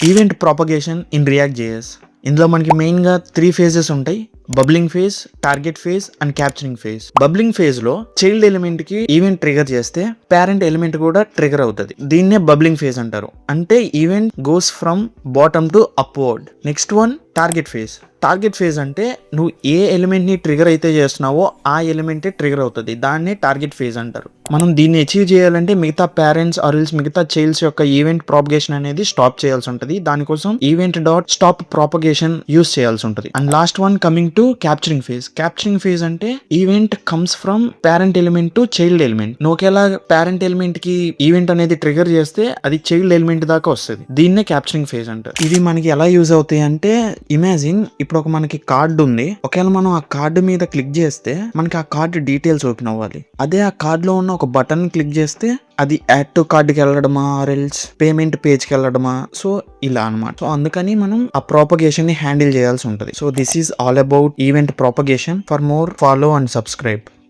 Event propagation in react JS. ఇందులో మనకి మెయిన్గా 3 phases ఉంటాయి. Bubbling phase, target phase and capturing phase. Bubbling phase లో చైల్డ్ ఎలిమెంట్ కి ఈవెంట్ ట్రిగర్ చేస్తే పేరెంట్ ఎలిమెంట్ కూడా ట్రిగర్ అవుతుంది. దీన్నే బబ్లింగ్ ఫేజ్ అంటారు. అంటే event goes from bottom to upward. Next one target phase. Target phase అంటే నువ్వు ఏ ఎలిమెంట్ ని ట్రిగర్ అయితే చేస్తున్నావో ఆ ఎలిమెంటే ట్రిగర్ అవుతుంది. దాన్నే టార్గెట్ ఫేజ్ అంటారు. మనం దీన్ని అచీవ్ చేయాలంటే మిగతా పేరెంట్స్ ఆర్ఎల్స్ మిగతా చైల్డ్స్ యొక్క ఈవెంట్ ప్రాపగేషన్ అనేది స్టాప్ చేయాల్సి ఉంటుంది. దానికోసం event dot stop propagation use చేయాల్సి ఉంటుంది. And last one coming to capturing phase. Capturing phase అంటే event comes from parent element to child element. నువ్వు ఒకేలా పేరెంట్ ఎలిమెంట్ కి ఈవెంట్ అనేది ట్రిగర్ చేస్తే అది చైల్డ్ ఎలిమెంట్ దాకా వస్తుంది. దీన్నే క్యాప్చరింగ్ ఫేజ్ అంటారు. ఇది మనకి ఎలా యూజ్ అవుతాయి అంటే, ఇమాజిన్ ఇప్పుడు మనకి కార్డు ఉంది. ఒకవేళ మనం ఆ కార్డు మీద క్లిక్ చేస్తే మనకి ఆ కార్డు డీటెయిల్స్ ఓపెన్ అవ్వాలి. అదే ఆ కార్డులో ఉన్న ఒక బటన్ క్లిక్ చేస్తే అది యాడ్ టు కార్డుకి వెళ్ళడమా ఆర్ఎల్స్ పేమెంట్ పేజ్కి వెళ్ళడమా, సో ఇలా అనమాట. సో అందుకని మనం ఆ ప్రాపగేషన్ ని హ్యాండిల్ చేయాల్సి ఉంటుంది. So this is all about event propagation. For more follow and subscribe.